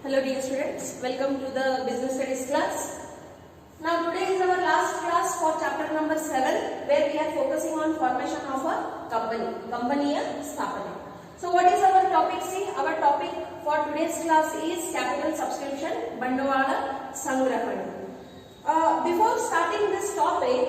Hello dear students, welcome to the business studies class. Now today is our last class for chapter number 7 where we are focusing on formation of a company स्थापना. So what is our topic? See, our topic for today's class is capital subscription, ಬಂಡವಾಳ ಸಂಗ್ರಹಣೆ. Before starting this topic,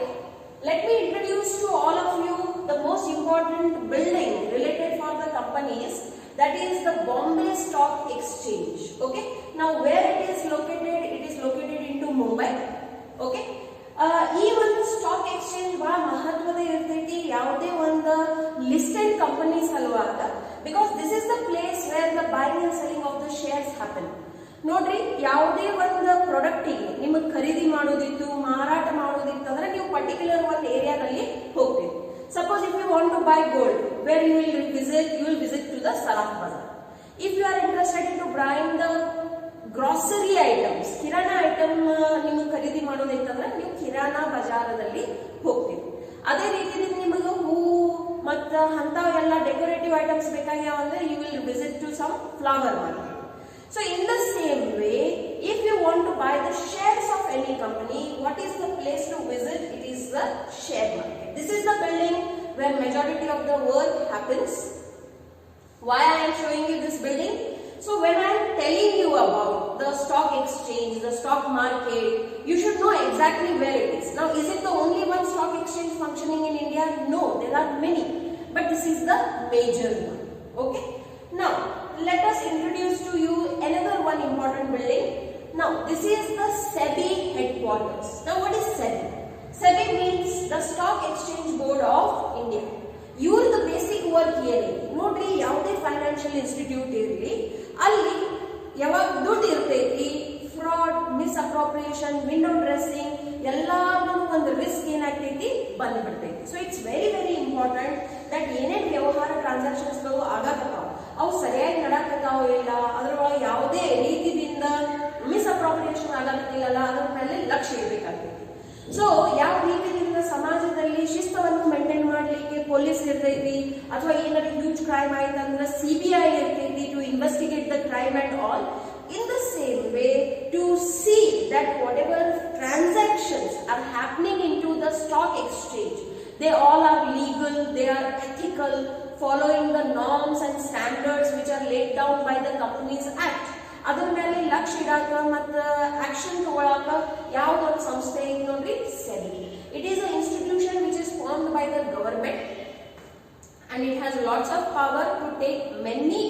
let me introduce to all of you the most important building related for the companies, that is the Bombay Stock Exchange. Okay, now where it is located into Mumbai. Okay, ಈ ಒಂದು stock exchange ಬಹಳ ಮಹತ್ವದ ಇರ್ತೈತಿ ಯಾವುದೇ ಒಂದು listed company ಸಲುವಾಗ, because this is the place where the buying and selling of the shares happen. ನೋಡ್ರಿ, ಯಾವುದೇ ಒಂದು ಪ್ರಾಡಕ್ಟಿಗೆ ನಿಮಗೆ ಖರೀದಿ ಮಾಡೋದಿತ್ತು, ಮಾರಾಟ ಮಾಡೋದಿತ್ತು ಅಂದ್ರೆ ನೀವು ಪರ್ಟಿಕ್ಯುಲರ್ ಒಂದು ಏರಿಯಾದಲ್ಲಿ ಹೋಗ್ತೀವಿ. Suppose if you want to buy gold, where you will visit to the Sarak Bazaar. If you are interested into buying the grocery items, kirana item ನಿಮಗೆ ಖರೀದಿ ಮಾಡೋದೈತಂದ್ರೆ ನೀವು ಕಿರಾಣಾ ಬಜಾರದಲ್ಲಿ ಹೋಗ್ತೀವಿ. ಅದೇ ರೀತಿ ನಿಮಗೆ ಹೂವು ಮತ್ತು ಅಂಥವೆಲ್ಲ ಡೆಕೋರೇಟಿವ್ ಐಟಮ್ಸ್ ಬೇಕಾಗ್ಯಾವ ಅಂದ್ರೆ you will visit to some flower market. So in the same way, if you want to buy the shares of any company, what is the place to visit? It is the share market. This is the building where majority of the work happens. Why I am showing you this building? So when I am telling you about the stock exchange, the stock market, you should know exactly where it is. Now, is it the only one stock exchange functioning in India? No, there are many, but this is the major one. Okay. Now, let us introduce to you another one important building. Now, this is the SEBI headquarters. Now, what is SEBI? SEBI means the Stock Exchange Board of India. ಇವ್ರದ್ದು basic work ಏನಿದೆ ನೋಡ್ರಿ, ಯಾವುದೇ financial institute ಇರಲಿ ಅಲ್ಲಿ ಯಾವಾಗ ದುಡ್ಡು ಇರ್ತೈತಿ, fraud, misappropriation, window dressing ಎಲ್ಲಾದ್ರೂ ಒಂದು ರಿಸ್ಕ್ ಏನಾಗ್ತೈತಿ ಬಂದ್ಬಿಡ್ತೈತಿ. So it's very very important that ಏನೇನು ವ್ಯವಹಾರ ಟ್ರಾನ್ಸಾಕ್ಷನ್ಸ್ಗಳು ಆಗತ್ತಾವ ಅವು ಸರಿಯಾಗಿ ನಡಕತ್ತಾವ ಇಲ್ಲ, ಅದರೊಳಗೆ ಯಾವುದೇ ರೀತಿಯಿಂದ ಮಿಸ್ಅಪ್ರೋಪ್ರಿಯೇಷನ್ ಆಗತ್ತಿಲ್ಲಲ್ಲ, ಅದ್ರ ಮೇಲೆ ಲಕ್ಷ್ಯ ಇರಬೇಕಾಗ್ತೈತಿ. ಸೊ ಯಾವ ರೀತಿಯಿಂದ ಸಮಾಜದಲ್ಲಿ ಶಿಸ್ತವನ್ನು ಮೇಂಟೈನ್ ಮಾಡಲಿಕ್ಕೆ ಪೊಲೀಸ್ ಇರ್ತೈತಿ, ಅಥವಾ ಏನಾದ್ರು ಹ್ಯೂಜ್ ಕ್ರೈಮ್ ಆಯ್ತು ಅಂದ್ರೆ CBI ಇರ್ತೈತಿ to investigate the crime and all. In the same way to see that whatever transactions are happening in to the stock exchange, they all are legal, they are ethical, following the norms and standards which are laid down by the Companies Act. ಅದರ ಮೇಲೆ ಲಕ್ಷ್ಯ ಇಡಾಕ ಮತ್ತು action ತಗೊಳಕ ಯಾವ್ದೊಂದು ಸಂಸ್ಥೆ ಐತಿ ನೋಡ್ರಿ, SEBI. It is an institution which is formed by the government and it has lots of power to take many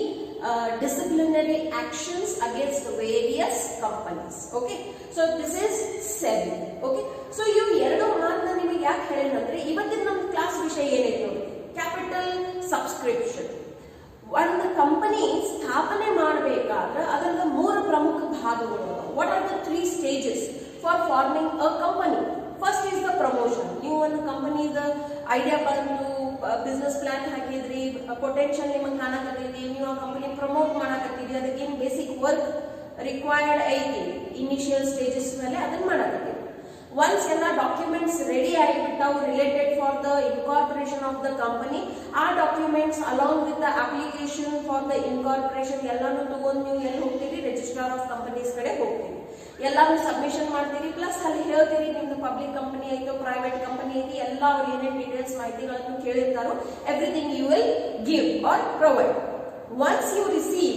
disciplinary actions against various companies. Okay, so this is SEBI. Okay, so ಇವು ಎರಡು ಮಾತನ್ನ ನಿಮಗೆ ಯಾಕೆ ಹೇಳಿದ್ರೆ ಇವತ್ತಿನ ನಮ್ಮ class ವಿಷಯ ಏನೈತೆ ನೋಡಿ, ಕ್ಯಾಪಿಟಲ್ ಸಬ್ಸ್ಕ್ರಿಪ್ಷನ್. ಒಂದು ಕಂಪನಿ ಸ್ಥಾಪನೆ ಮಾಡಬೇಕಾದ್ರೆ ಅದರದ ಮೂರು ಪ್ರಮುಖ ಭಾಗಗಳು. What are the 3 stages for forming a company? First is the promotion. ನೀವು ಒಂದು ಕಂಪನಿದ ಐಡಿಯಾ ಬಂದು ಬಿಸ್ನೆಸ್ ಪ್ಲಾನ್ ಹಾಕಿದ್ರಿ, ಪೊಟೆನ್ಷಿಯಲ್ ನಿಮಗೆ ಕಾಣಕತ್ತೈತಿ, ನೀವು ಆ ಕಂಪನಿ ಪ್ರಮೋಟ್ ಮಾಡಕತ್ತಿದ್ರಿ, ಅದಕ್ಕೇನು ಬೇಸಿಕ್ ವರ್ಕ್ ರಿಕ್ವೈರ್ಡ್ ಐತಿ ಇನಿಷಿಯಲ್ ಸ್ಟೇಜಸ್ ಮೇಲೆ ಅದನ್ನ ಮಾಡಕತ್ತೀವಿ. ಒನ್ಸ್ ಎಲ್ಲ ಡಾಕ್ಯುಮೆಂಟ್ಸ್ ರೆಡಿ ಆಗಿಬಿಟ್ಟಾವು related for the incorporation of the company, ಆ documents along with the application for the incorporation ಎಲ್ಲಾನು ತಗೊಂಡು ನೀವು ಎಲ್ಲಿ ಹೋಗ್ತೀರಿ, ರಿಜಿಸ್ಟ್ರಾರ್ ಆಫ್ ಕಂಪನೀಸ್ ಕಡೆ ಹೋಗ್ತೀರಿ, ಎಲ್ಲಾನು ಸಬ್ಮಿಷನ್ ಮಾಡ್ತೀರಿ. ಪ್ಲಸ್ ಅಲ್ಲಿ ಹೇಳ್ತೀರಿ ನಿಮ್ದು ಪಬ್ಲಿಕ್ ಕಂಪನಿ ಐತೋ ಪ್ರೈವೇಟ್ ಕಂಪನಿ ಐತಿ, ಎಲ್ಲ ಅವ್ರು ಏನೇನು ಡೀಟೇಲ್ಸ್ ಮಾಹಿತಿಗಳನ್ನು ಕೇಳಿರ್ತಾರೋ everything you will give or provide. Once you receive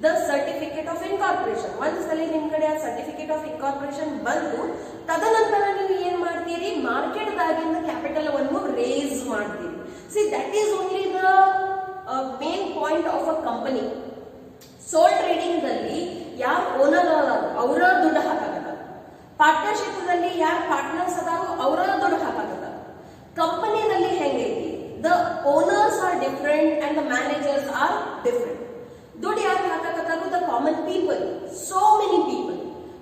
the certificate of incorporation, ಒಂದ್ಸಲಿ ನಿಮ್ ಕಡೆ ಆ ಸರ್ಟಿಫಿಕೇಟ್ ಆಫ್ ಇನ್ಕಾರ್ಪೊರೇಷನ್ ಬಂದು ತದನಂತರ ನೀವು ಏನ್ ಮಾಡ್ತೀರಿ, ಮಾರ್ಕೆಟ್ ದಾಗಿಂದ ಕ್ಯಾಪಿಟಲ್ ಅನ್ನು ರೇಸ್ ಮಾಡ್ತೀರಿ. See that is only the main point of a company. Sole trading ದಲ್ಲಿ ಯಾರು ಓನರ್ ಅವರ ದುಡ್ಡು ಹಾಕಕತ್ತಾರ, ಪಾರ್ಟ್ನರ್ಶಿಪ್ ದಲ್ಲಿ ಯಾರು ಪಾರ್ಟ್ನರ್ಸ್ ಅದಾರೋ ಅವರ ದುಡ್ಡು ಹಾಕಕತ್ತಾರ. ಕಂಪನಿನಲ್ಲಿ ಹೆಂಗೈತಿ, the owners are different and the managers are different. ದುಡ್ಡು ಯಾರು ಹಾಕಕತ್ತಾರು, the common people, so many people.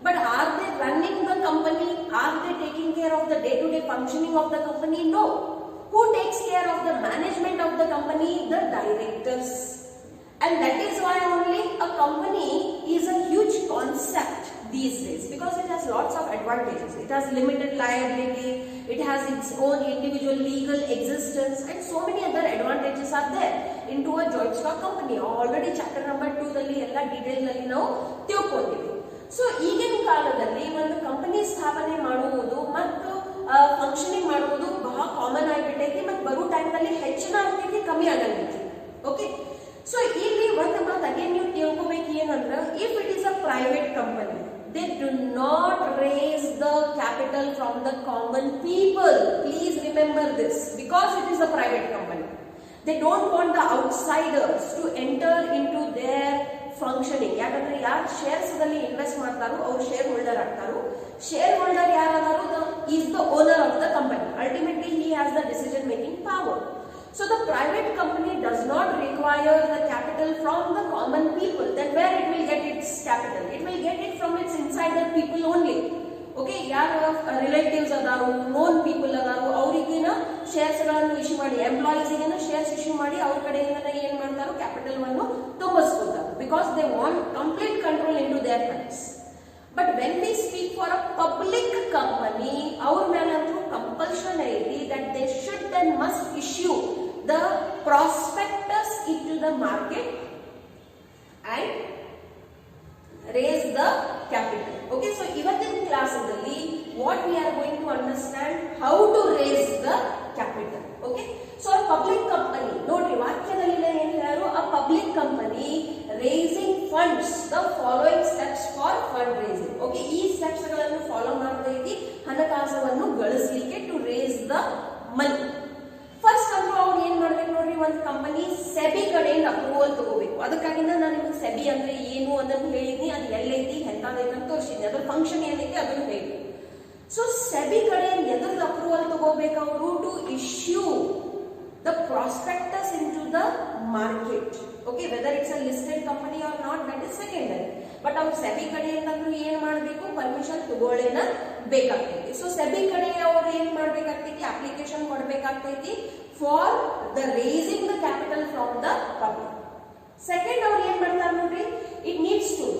But are they running the company? Are they taking care of the day to day functioning of the company? No. Who takes care of the management of the company? The directors. And that is why only a company is a huge concept these days, because it has lots of advantages. It has limited liability, it has its own individual legal existence, and so many other advantages are there into a joint stock company. Already chapter number 2 dalli ella detail nalli ನಾವು ತಿಳ್ಕೊಂಡಿವಿ. So ಈಗಿನ ಕಾಲದಲ್ಲಿ ಒಂದು company ಸ್ಥಾಪನೆ ಮಾಡುವುದು ಮತ್ತು functioning ಮಾಡುವುದು ಬಹಳ common ಆಗಿಬಿಟ್ಟೈತಿ. ಮತ್ತು ಬರೋ ಟೈಮ್ನಲ್ಲಿ ಹೆಚ್ಚಿನ ಆಗ್ತೈತಿ, ಕಮ್ಮಿ ಆಗಂಗೈತಿ. ಓಕೆ, ಸೊ ಇಲ್ಲಿ ಒಂದು ಮಾತು ಅಗೇನ್ ನೀವು ತಿಳ್ಕೊಬೇಕು ಏನಂದ್ರೆ, if it is a private company, they do not raise the capital from the common people. Please remember this, because it is a private company. They don't want the outsiders to enter into their functioning. ಯಾಕಂದ್ರೆ ಯಾರು shares ದಲ್ಲಿ invest ಮಾಡ್ತಾರೋ ಅವ್ರು share holder ಆಗ್ತಾರೋ. Share holder ಯಾರಾದರೂ is the owner of the company. Ultimately he has the decision making power. So the private company does not require the capital from the common people. Then where it will get its capital? It will get it from its insider people only. Okay, ಯಾರು relatives ಅದಾರು, known people ಅದಾರು, ಅವರಿಗೇನ shares ಗಳನ್ನು issue ಮಾಡಿ, employees ಗೆನ shares issue ಮಾಡಿ ಅವ್ರ ಕಡೆಯಿಂದ ಏನ್ ಮಾಡ್ತಾರೋ ಕ್ಯಾಪಿಟಲ್ ವನ್ನು ತುಂಬಿಸ್ಕೊಳ್ತಾರೆ. Because they want complete control in to their hands. But when we speak for a public company, our ಮೇಲಂತೂ ಕಂಪಲ್ಷನ್ ಐತಿ that they should and must issue the prospectus into the market and raise the capital. Okay, so ಇವತ್ತಿನ ಕ್ಲಾಸಲ್ಲಿ what we are going to understand how to raise the capital. Okay, so a public company, ನೋಡ್ರಿ ವಾಕ್ಯದಲ್ಲಿ ಏನು ಹೇಳಾರು, a public company raising funds, the following steps for fundraising. Okay, ಈ steps ಗಳನ್ನು follow ಮಾಡ್ತಾ ಇದ್ದಿ ಹಣಕಾಸವನ್ನು ಗಳಿಸಲಿಕ್ಕೆ to raise the money. First ಅಂತೂ ಅವ್ರು ಏನ್ ಮಾಡ್ಬೇಕು ನೋಡ್ರಿ, ಒಂದು ಕಂಪನಿ ಸೆಬಿ ಕಡೆಯಿಂದ ಅಪ್ರೂವಲ್ ತಗೋಬೇಕು. ಅದಕ್ಕಾಗಿ ನಾನು ನಿಮಗೆ ಸೆಬಿ ಅಂದ್ರೆ ಏನು ಅದನ್ನು ಹೇಳಿದ್ನಿ, ಅದು ಎಲ್ಲೈತಿ ಎಂತದೈತಿ ಅಂತ ತೋರಿಸಿದ್ನಿ, ಅದ್ರ ಫಂಕ್ಷನ್ ಏನೈತಿ ಅದನ್ನು ಹೇಳಿ. ಸೊ ಸೆಬಿ ಕಡೆಯಿಂದ ಎದ್ರದ್ದು ಅಪ್ರೂವಲ್ ತಗೋಬೇಕು ಅವರು, to issue the prospectus into the market. Okay, whether it's a listed company or not, that is secondary. But our SEBI ಕಡೆಯಿಂದಲೂ ಏನು ಮಾಡಬೇಕು, ಪರ್ಮಿಷನ್ ತಗೊಳ್ಳೇನ ಬೇಕಾಗ್ತೈತಿ. ಸೊ SEBI ಕಡೆ ಅವರು ಏನು ಮಾಡಬೇಕಾಗ್ತೈತಿ, ಅಪ್ಲಿಕೇಶನ್ ಕೊಡಬೇಕಾಗ್ತೈತಿ for the raising the capital from the public. Second ಅವ್ರು ಏನ್ ಮಾಡ್ತಾರೆ ನೋಡ್ರಿ,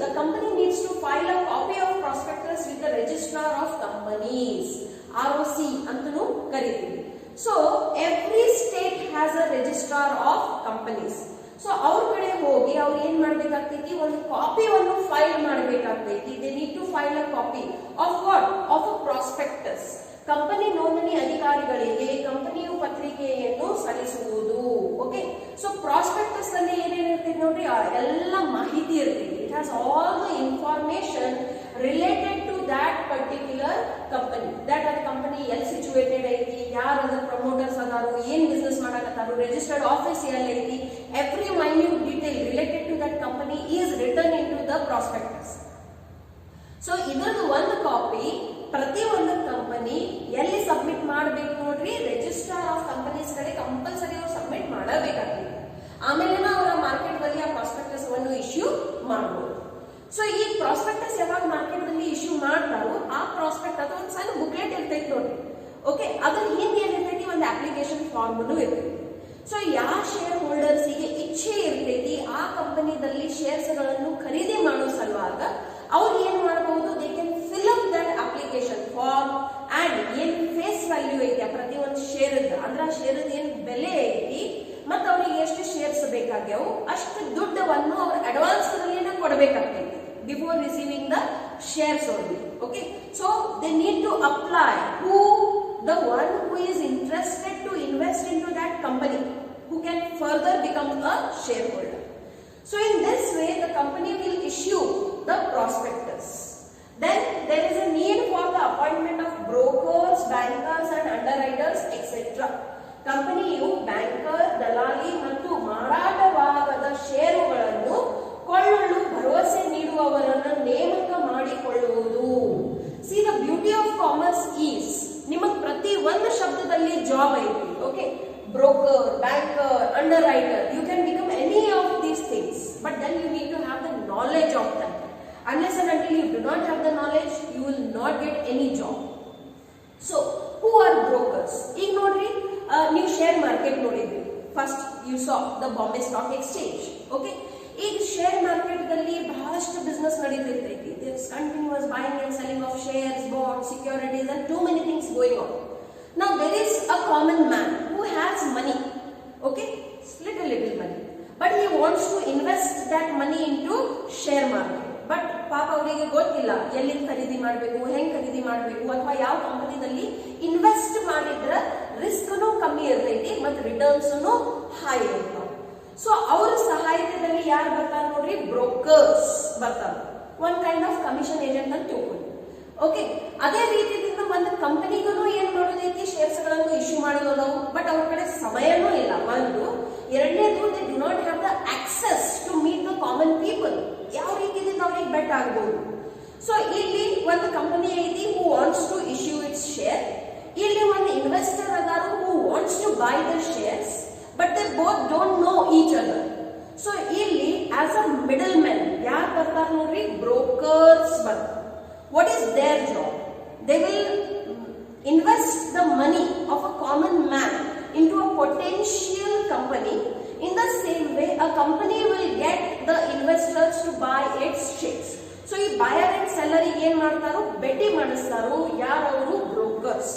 the company needs to file a copy of prospectus with the registrar of companies, ROC ಅಂತನೂ ಕರೀತೀವಿ. So every state has a registrar of companies. So ಅವ್ರ ಕಡೆ ಹೋಗಿ ಅವ್ರು ಏನ್ ಮಾಡ್ಬೇಕಾಗ್ತೈತಿ, ಒಂದು ಕಾಪಿಯನ್ನು file ಮಾಡಬೇಕಾಗ್ತೈತಿ. They need to file a copy of what? Of a prospectus. Company ನೋಂದಣಿ ಅಧಿಕಾರಿಗಳಿಗೆ ಕಂಪನಿಯು ಪತ್ರಿಕೆಯನ್ನು ಸಲ್ಲಿಸುವುದು. ಓಕೆ, ಸೊ ಪ್ರಾಸ್ಪೆಕ್ಟಸ್ ಅಲ್ಲಿ ಏನೇನಿರ್ತೈತಿ ನೋಡ್ರಿ, ಎಲ್ಲ ಮಾಹಿತಿ ಇರ್ತೈತಿ. It has all the information related to that particular company. That ಅದ ಕಂಪನಿ ಎಲ್ಲಿ ಸಿಚುವೇಟೆಡ್ ಐತಿ, ಯಾರು ಅದರ ಪ್ರಮೋಟರ್ಸ್ ಅದಾರು, ಏನ್ ಬಿಸ್ನೆಸ್ ಮಾಡಕತ್ತಾರು, ರಿಜಿಸ್ಟರ್ಡ್ ಆಫೀಸ್ ಎಲ್ಲೈತಿ, every minute detail related to that company is return in to the prospectus. So ಇದರದ್ದು ಒಂದು ಕಾಪಿ ಪ್ರತಿ ಒಂದು ಕಂಪನಿ ಎಲ್ಲಿ ಸಬ್ಮಿಟ್ ಮಾಡಬೇಕು ನೋಡ್ರಿ, ರಿಜಿಸ್ಟ್ರಾರ್ ಆಫ್ ಕಂಪನೀಸ್ ಕಡೆ ಕಂಪಲ್ಸರಿ ಅವ್ರು ಸಬ್ಮಿಟ್ ಮಾಡಬೇಕಾಗ್ತದೆ. ಆಮೇಲೆ ಅವರ ಮಾರ್ಕೆಟ್ ದಲ್ಲಿ ಆ ಪ್ರಾಸ್ಪೆಕ್ಟಸ್ ಅನ್ನು ಇಶ್ಯೂ ಮಾಡಬಹುದು. ಸೊ ಈ ಪ್ರಾಸ್ಪೆಕ್ಟಸ್ ಯಾವಾಗ ಮಾರ್ಕೆಟ್ ದಲ್ಲಿ ಇಶ್ಯೂ ಮಾಡ್ತಾರೋ ಆ ಪ್ರಾಸ್ಪೆಕ್ಟ್ ಅದು ಒಂದು ಸಣ್ಣ ಬುಕ್ಲೆಟ್ ಇರ್ತೈತಿ ನೋಡ್ರಿ. ಓಕೆ, ಅದ್ರ ಹಿಂದೆ ಏನಿರ್ತೈತಿ, ಒಂದು ಅಪ್ಲಿಕೇಶನ್ ಫಾರ್ಮ್ ಇರ್ತೈತಿ. ಸೊ ಯಾವ ಶೇರ್ ಹೋಲ್ಡರ್ಸ್ ಗೆ ಇಚ್ಛೆ ಇರ್ತೈತಿ ಆ ಕಂಪನಿದಲ್ಲಿ ಶೇರ್ಸ್ ಗಳನ್ನು ಖರೀದಿ ಮಾಡೋ ಸಲುವಾಗ ಅವ್ರು ಏನ್ ಮಾಡಬಹುದು, they can fill up that application form and ಏನ್ ಫೇಸ್ ವ್ಯಾಲ್ಯೂ ಐತಿ ಪ್ರತಿ ಒಂದು ಶೇರ್ ಅಂದ್ರೆ ಆ ಶೇರ್ ಏನ್ ಬೆಲೆ ಐತಿ ಮತ್ತೆ ಅವ್ರಿಗೆ ಎಷ್ಟು ಶೇರ್ಸ್ ಬೇಕಾಗ್ಯಾವು ಅಷ್ಟು ದುಡ್ಡವನ್ನು ಅವ್ರ ಅಡ್ವಾನ್ಸ್ ದಲ್ಲಿ ಕೊಡಬೇಕಾಗ್ತೈತಿ before receiving the shares only. Okay, so they need to apply to the one who is interested to invest into that company, who can further become a shareholder. So in this way the company will issue the prospectus. Then there is a need for the appointment of brokers, bankers and underwriters etc. ಕಂಪನಿಯು banker, ದಲಾಲಿ ಮತ್ತು ಮಾರಾಟವಾಗದ ಷೇರುಗಳನ್ನು ಕೊಳ್ಳಲು ಭರವಸೆ ನೀಡುವವರನ್ನು ನೇಮಕ ಮಾಡಿಕೊಳ್ಳುವುದು. See, the beauty of commerce is ನಿಮಗೆ ಪ್ರತಿ ಒಂದು ಶಬ್ದದಲ್ಲಿ ಜಾಬ್ ಐತಿ. Okay, broker, banker, underwriter, you can become any of these things, but then you need to have the knowledge of that. Unless and until you do not have the knowledge, you will not get any job. So, who are brokers? ಈಗ ನೋಡ್ರಿ, ನೀವು share market ನೋಡಿದ್ರಿ. First you saw the Bombay stock exchange. Okay, ಈಗ share market ದಲ್ಲಿ ಬಹಳಷ್ಟು business ನಡೀತಿರ್ತೈತಿ. There's continuous buying and selling of shares, bonds, securities and too many things going on. Now there is a common man who has money. Okay, little money, but he wants to invest that money into share market. But ಪಾಪ ಅವರಿಗೆ ಗೊತ್ತಿಲ್ಲ ಎಲ್ಲಿಂದ ಖರೀದಿ ಮಾಡಬೇಕು, ಹೆಂಗ್ ಖರೀದಿ ಮಾಡಬೇಕು, ಅಥವಾ ಯಾವ ಕಂಪನಿದಲ್ಲಿ ಇನ್ವೆಸ್ಟ್ ಮಾಡಿದ್ರ ರಿಸ್ಕ್ ಕಮ್ಮಿ ಇರ್ತೈತಿ ಮತ್ತು ರಿಟರ್ನ್ಸ್ ಹೈ ಇರ್ತಾವ. ಸೊ ಅವ್ರ ಸಹಾಯಕದಲ್ಲಿ ಯಾರು ಬರ್ತಾರ ನೋಡ್ರಿ, ಬ್ರೋಕರ್ಸ್ ಬರ್ತಾರ. ಒಂದ್ ಕೈಂಡ್ ಆಫ್ ಕಮಿಷನ್ ಏಜೆಂಟ್ ಅಂತ ತಿಳ್ಕೊಳ್ಳಿ. ಓಕೆ, ಅದೇ ರೀತಿಯಿಂದ ಒಂದು ಕಂಪನಿಗೂ ಏನ್ ಮಾಡೋದೈತಿ, ಶೇರ್ಸ್ ಗಳನ್ನು ಇಶ್ಯೂ ಮಾಡೋದು. ಬಟ್ ಅವ್ರ ಕಡೆ ಸಮಯನೂ ಇಲ್ಲ. ಒಂದು ಎರಡನೇದು, they do not have the access to meet the common people. ಯಾವ ರೀತಿಯಿಂದ ಅವ್ರಿಗೆ ಬೆಟ್ ಆಗಬಹುದು. ಸೊ ಇಲ್ಲಿ ಒಂದು ಕಂಪನಿ ಐತಿ who wants to issue its share. ಇಲ್ಲಿ ಒಂದು ಇನ್ವೆಸ್ಟರ್ ಅದಾರ who wants to buy the shares, but they both don't know each other. So ಇಲ್ಲಿ ಆಸ್ ಅ ಮಿಡಲ್ ಮ್ಯಾನ್ ಯಾರು ಬರ್ತಾರ ನೋಡ್ರಿ, ಬ್ರೋಕರ್ಸ್ ಬರ್ತಾರೆ. What is their job? They will invest the money of a common man into a potential company. In the same way, a company will get the investors to buy its shares. So, ಈ buyer and seller ಏನ್ ಮಾಡ್ತಾರೋ, ಬೆಟ್ಟಿ ಮಾಡಿಸ್ತಾರೋ ಯಾರವರು, brokers.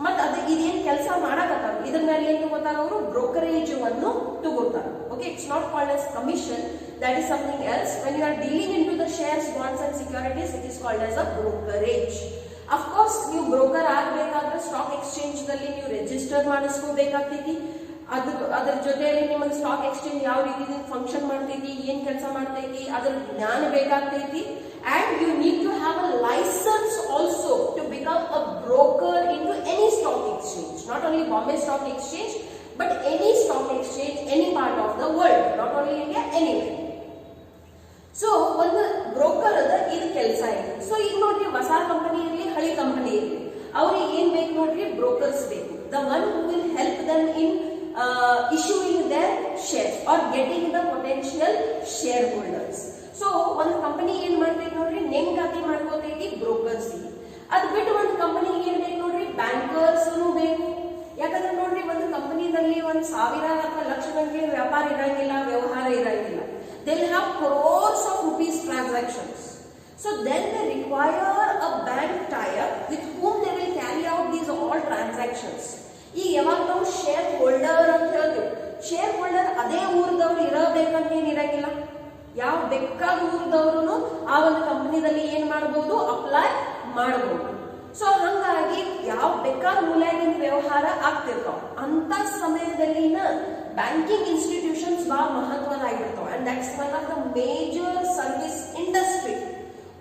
ಮತ್ ಅದು ಇದೇನ್ ಕೆಲಸ ಮಾಡಕತ್ತಾರ, ಇದ್ರ ಮೇಲೆ ಏನ್ ತಗೋತಾರ ಅವರು, ಬ್ರೋಕರೇಜ್ ಅನ್ನು ತಗೋತಾರ. Okay, it's not called as commission. That is something else. When you are dealing into the shares, bonds and securities, it is called as a brokerage. Of course, ನೀವು ಬ್ರೋಕರ್ ಆಗಬೇಕಾದ್ರೆ ಸ್ಟಾಕ್ ಎಕ್ಸ್ಚೇಂಜ್ ದಲ್ಲಿ ನೀವು register ಮಾಡಿಸ್ಕೋಬೇಕಾಗ್ತೈತಿ. ಅದ್ರ ಜೊತೆಯಲ್ಲಿ ನಿಮಗೆ stock exchange ಯಾವ ರೀತಿ function ಮಾಡ್ತೈತಿ, ಏನ್ ಕೆಲಸ ಮಾಡ್ತೈತಿ, ಅದ್ರ ಜ್ಞಾನ ಬೇಕಾಗ್ತೈತಿ. And you need to have a license also to become a broker into any stock exchange. Not only Bombay Stock Exchange, but any stock exchange, any part of the world. Not only India, anywhere. So ಒಂದು broker ಅದ ಇದು ಕೆಲಸ ಇದೆ. So ಈಗ ನೋಡ್ರಿ, ಹೊಸ company ಇರಲಿ ಹಳಿ ಕಂಪನಿ ಇರಲಿ, ಅವ್ರಿಗೆ ಏನ್ ಬೇಕು ನೋಡ್ರಿ, ಬ್ರೋಕರ್ಸ್ ಬೇಕು. The one who will help them in issuing their shares or getting the potential shareholders. So ಒಂದು ಕಂಪನಿ ಏನ್ ಮಾಡ್ತೈತಿ ನೋಡ್ರಿ, ನೇಮಕಾತಿ ಮಾಡ್ಕೋತೈತಿ ಬ್ರೋಕರ್ಸ್. ಅದ್ ಬಿಟ್ಟು ಒಂದು ಕಂಪನಿ ಏನ್ ಬೇಕು ನೋಡ್ರಿ, ಬ್ಯಾಂಕರ್ಸ್ ಬೇಕು. ಯಾಕಂದ್ರೆ ನೋಡ್ರಿ, ಒಂದು ಕಂಪನಿದಲ್ಲಿ ಒಂದ್ ಸಾವಿರ ಅಥವಾ ಲಕ್ಷ ಗಂಟೆ ವ್ಯಾಪಾರ ಇರಂಗಿಲ್ಲ, ವ್ಯವಹಾರ ಇರಂಗಿಲ್ಲ. They'll have crores of rupees transactions. So then they require a bank tie-up with whom they will carry out these all transactions. ಈಗ ಯಾವಾಗ ನಾವು ಶೇರ್ ಹೋಲ್ಡರ್ ಅಂತ ಹೇಳ್ತೀವಿ, ಶೇರ್ ಹೋಲ್ಡರ್ ಅದೇ ಊರದವ್ರು ಇರಬೇಕಂತ ಏನಿರಂಗಿಲ್ಲ. ಯಾವ ಬೇಕಾದ ಊರದವ್ರು ಆ ಒಂದು ಕಂಪನಿದಲ್ಲಿ ಏನ್ ಮಾಡಬಹುದು, ಅಪ್ಲೈ ಮಾಡಬಹುದು. ಸೊ ಹಂಗಾಗಿ ಯಾವ ಬೇಕಾದ ಮೂಲೆಯಾಗಿನ ವ್ಯವಹಾರ ಆಗ್ತಿರ್ತಾವ. ಅಂತ ಸಮಯದಲ್ಲಿನ ಬ್ಯಾಂಕಿಂಗ್ ಇನ್ಸ್ಟಿಟ್ಯೂಷನ್ಸ್ ಬಹಳ ಮಹತ್ವದಾಗಿರ್ತಾವ. And that's one of the major service industry.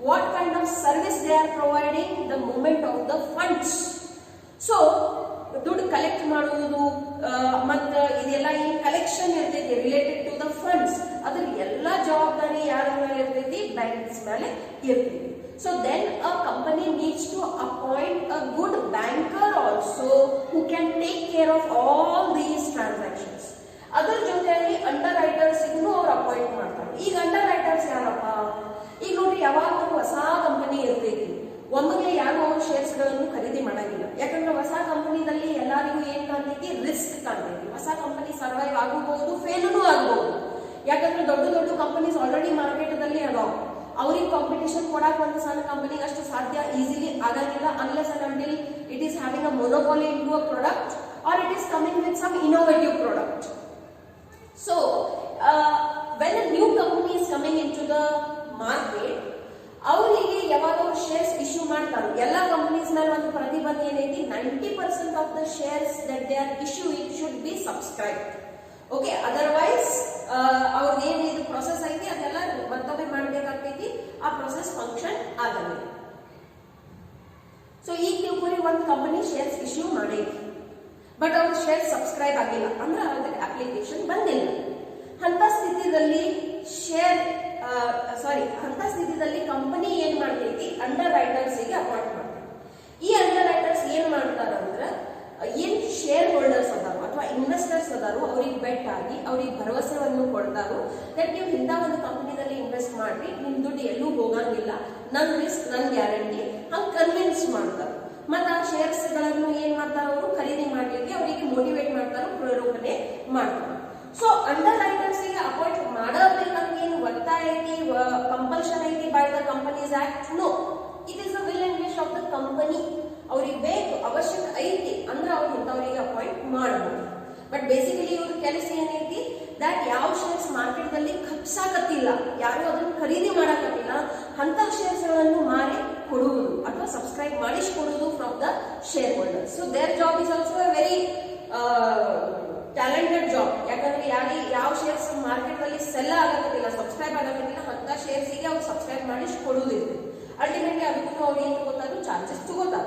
What kind of service they are providing the movement of the funds. So ದುಡ್ಡು ಕಲೆಕ್ಟ್ ಮಾಡುವುದು ಮತ್ತು ಇದೆಲ್ಲ ಏನ್ ಕಲೆಕ್ಷನ್ ಇರ್ತೈತಿ ರಿಲೇಟೆಡ್ ಟು ದ ಫಂಡ್ಸ್, ಅದ್ರ ಎಲ್ಲ ಜವಾಬ್ದಾರಿ ಯಾರ ಮೇಲೆ ಇರ್ತೈತಿ, ಬ್ಯಾಂಕ್ಸ್ ಮೇಲೆ ಇರ್ತೈತಿ. So then a company needs to appoint a good banker also who can take care of all these transactions. ಅದರ ಜೊತೆಯಲ್ಲಿ ಅಂಡರ್ ರೈಟರ್ಸ್ ಅವ್ರು ಅಪಾಯಿಂಟ್ ಮಾಡ್ತಾರೆ. ಈಗ ಅಂಡರ್ ರೈಟರ್ಸ್ ಯಾರಪ್ಪ, ಈಗ ನೋಡ್ರಿ, ಯಾವಾಗ ಒಂದು ಹೊಸ ಕಂಪನಿ ಇರ್ತೈತಿ, ಒಮ್ಮೆಗೆ ಯಾರು ಅವ್ರ ಶೇರ್ಸ್ ಗಳನ್ನು ಖರೀದಿ ಮಾಡಂಗಿಲ್ಲ. ಯಾಕಂದ್ರೆ ಹೊಸ ಕಂಪನಿದಲ್ಲಿ ಎಲ್ಲರಿಗೂ ಏನ್ ಕಾಣ್ತೈತಿ, ರಿಸ್ಕ್ ಕಾಣ್ತೈತಿ. ಹೊಸ ಕಂಪನಿ ಸರ್ವೈವ್ ಆಗಬಹುದು, ಫೇಲೂ ಆಗಬಹುದು. ಯಾಕಂದ್ರೆ ದೊಡ್ಡ ದೊಡ್ಡ ಕಂಪನೀಸ್ ಆಲ್ರೆಡಿ ಮಾರ್ಕೆಟ್ ದಲ್ಲಿ ಅದಾವ. ಅವ್ರಿಗೆ ಕಾಂಪಿಟೇಷನ್ ಕೊಡಾಕ ಒಂದು ಸಣ್ಣ ಕಂಪನಿಗೆ ಅಷ್ಟು ಸಾಧ್ಯ ಈಸಿಲಿ ಆಗಂಗಿಲ್ಲ, unless and until it is having a monopoly in to a product or it is coming with some innovative product. So when a new company is coming in to the market, ಅವರಿಗೆ ಯಾವಾಗ ಅವ್ರು shares issue ಮಾಡ್ತಾರೆ, ಎಲ್ಲ companies ಮೇಲೆ ಒಂದು ಪ್ರತಿಬಂಧ ಏನೈತಿ, 90% of the shares that they are issuing should be subscribed. Okay, otherwise ಅವ್ರದ್ದು ಏನ್ ಇದು ಪ್ರೊಸೆಸ್ ಐತಿ ಅದೆಲ್ಲ ಮತ್ತೊಮ್ಮೆ ಮಾಡಬೇಕಾಗ್ತೈತಿ. ಆ ಪ್ರೊಸೆಸ್ ಫಂಕ್ಷನ್ ಆಗಲ್ಲ. ಸೊ ಈಗ ತಿಳ್ಕೊರಿ, ಒಂದು ಕಂಪನಿ ಶೇರ್ಸ್ ಇಶ್ಯೂ ಮಾಡೈತಿ, ಬಟ್ ಅವ್ರ ಶೇರ್ ಸಬ್ಸ್ಕ್ರೈಬ್ ಆಗಿಲ್ಲ ಅಂದ್ರೆ ಅವ್ರಿಗೆ ಅಪ್ಲಿಕೇಶನ್ ಬಂದಿಲ್ಲ. ಅಂತ ಸ್ಥಿತಿಯಲ್ಲಿ ಕಂಪನಿ ಏನ್ ಮಾಡ್ತೈತಿ, ಅಂಡರ್ ರೈಟರ್ಸ್ ಗೆ ಅಪಾಯಿಂಟ್ ಮಾಡ್ತೈತಿ. ಈ ಅಂಡರ್ ರೈಟರ್ಸ್ ಏನ್ ಮಾಡ್ತಾರಂದ್ರ, ಏನ್ ಶೇರ್ ಹೋಲ್ಡರ್ಸ್ ಅದಾರು ಅಥವಾ ಇನ್ವೆಸ್ಟರ್ಸ್ ಅದಾರು ಅವ್ರಿಗೆ ಬೆಟ್ ಆಗಿ ಅವ್ರಿಗೆ ಭರವಸೆಯನ್ನು ಕೊಡ್ತಾರೋ ದಟ್ ನೀವು ಇಂಥ ಒಂದು ಕಂಪನಿದಲ್ಲಿ ಇನ್ವೆಸ್ಟ್ ಮಾಡ್ರಿ, ನಿಮ್ ದುಡ್ಡು ಎಲ್ಲೂ ಹೋಗಂಗಿಲ್ಲ, ನನ್ ರಿಸ್ಕ್ ನನ್ ಗ್ಯಾರಂಟಿ, ಹಂಗ್ ಕನ್ವಿನ್ಸ್ ಮಾಡ್ತಾರೆ. ಮತ್ತ ಆ ಶೇರ್ಸ್ ಗಳನ್ನು ಏನ್ ಮಾಡ್ತಾರ, ಅವರು ಖರೀದಿ ಮಾಡ್ಲಿಕ್ಕೆ ಅವರಿಗೆ ಮೋಟಿವೇಟ್ ಮಾಡ್ತಾರೋ, ಪ್ರೇರೇಪಣೆ ಮಾಡ್ತಾರೆ. ಸೊ ಅಂಡರ್ ರೈಟರ್ಸ್ ಗೆ ಅಪಾಯಿಂಟ್ ಮಾಡಬೇಕಂತ ಏನು ಒತ್ತಾಯ ಐತಿ, ಕಂಪಲ್ಷನ್ ಐತಿ by the companies act? No, it is the will and wish of the company. ಅವ್ರಿಗೆ ಬೇಕು, ಅವಶ್ಯಕ ಐತಿ ಅಂದ್ರೆ ಅವ್ರು ಇಂಥವ್ರಿಗೆ ಅಪಾಯಿಂಟ್ ಮಾಡಬಹುದು. ಬಟ್ ಬೇಸಿಕಲಿ ಇವ್ರ ಕೆಲಸ ಏನೈತಿ, ದಟ್ ಯಾವ ಶೇರ್ಸ್ ಮಾರ್ಕೆಟ್ ದಲ್ಲಿ ಖಪ್ಸಾಕತ್ತಿಲ್ಲ, ಯಾರು ಅದನ್ನ ಖರೀದಿ ಮಾಡಕತ್ತಿಲ್ಲ, ಅಂತ ಶೇರ್ಸ್ ಗಳನ್ನು ಮಾರಿ ಕೊಡುವುದು ಅಥವಾ ಸಬ್ಸ್ಕ್ರೈಬ್ ಮಾಡಿಸಿಕೊಡುವುದು from the share holder. So their job is also a very talented job. ಯಾಕಂದ್ರೆ ಯಾವ ಶೇರ್ಸ್ ಮಾರ್ಕೆಟ್ ಅಲ್ಲಿ ಸೆಲ್ ಆಗತ್ತಿಲ್ಲ, ಸಬ್ಸ್ಕ್ರೈಬ್ ಆಗತ್ತಿಲ್ಲ, ಅಂತ ಶೇರ್ಸ್ ಗೆ ಅವ್ರು ಸಬ್ಸ್ಕ್ರೈಬ್ ಮಾಡಿಸಿ ಕೊಡುವುದಿಲ್ಲ. ಅಲ್ಟಿಮೇಟ್ಲಿ ಅದಕ್ಕೂ ಅವ್ರು ಏನ್ ತಗೋತಾರು, ಚಾರ್ಜಸ್ ತಗೋತಾರ.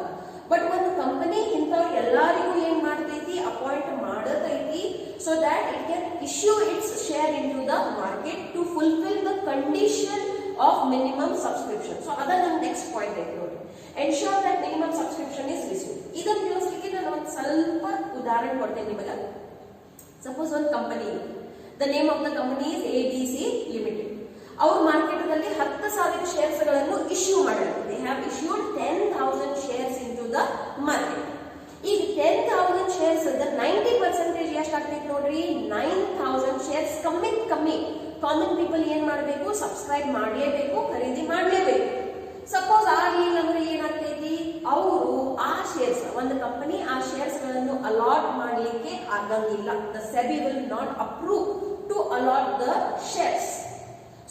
ಬಟ್ ಒಂದು ಕಂಪನಿ ಇಂಥವ್ರು ಎಲ್ಲರಿಗೂ ಏನ್ ಮಾಡ್ತೈತಿ, ಅಪಾಯಿಂಟ್ ಮಾಡತೈತಿ, so that it can issue its share in to the market to fulfil the condition of minimum subscription. So ಅದ ನಮ್ ನೆಕ್ಸ್ಟ್ ಪಾಯಿಂಟ್ ಐತಿ ನೋಡಿ, ensure that minimum subscription is received. ಇದನ್ನ ತಿಳಿಸ್ಲಿಕ್ಕೆ ನಾನು ಒಂದು ಸ್ವಲ್ಪ ಉದಾಹರಣೆ ಕೊಡ್ತೇನೆ ನಿಮಗೆ. ಸಪೋಸ್ ಒಂದು company, the name of the company is ABC limited. ಅವರು ಮಾರ್ಕೆಟ್ ದಲ್ಲಿ 10,000 ಶೇರ್ಸ್ ಗಳನ್ನು ಇಶ್ಯೂ ಮಾಡಿದ್ದಾರೆ. They have issued 10,000 shares in to the market. ಈಗ 10,000 ಶೇರ್ಸ್ 90% ಎಷ್ಟಾಗ್ತೈತಿ ನೋಡ್ರಿ, 9,000 ಶೇರ್ಸ್. ಕಮ್ಮಿ ಕಾಮನ್ ಪೀಪಲ್ ಏನ್ ಮಾಡಬೇಕು, ಸಬ್ಸ್ಕ್ರೈಬ್ ಮಾಡಲೇಬೇಕು, ಖರೀದಿ ಮಾಡಲೇಬೇಕು. ಸಪೋಸ್ ಆಗ್ಲಿಲ್ಲ ಅಂದ್ರೆ ಏನಾಗ್ತೈತಿ, ಅವರು ಆ ಶೇರ್ಸ್, ಒಂದು ಕಂಪನಿ ಆ ಶೇರ್ಸ್ ಗಳನ್ನು ಅಲಾಟ್ ಮಾಡಲಿಕ್ಕೆ ಆಗಂಗಿಲ್ಲ. The SEBI will not approve to allot the shares.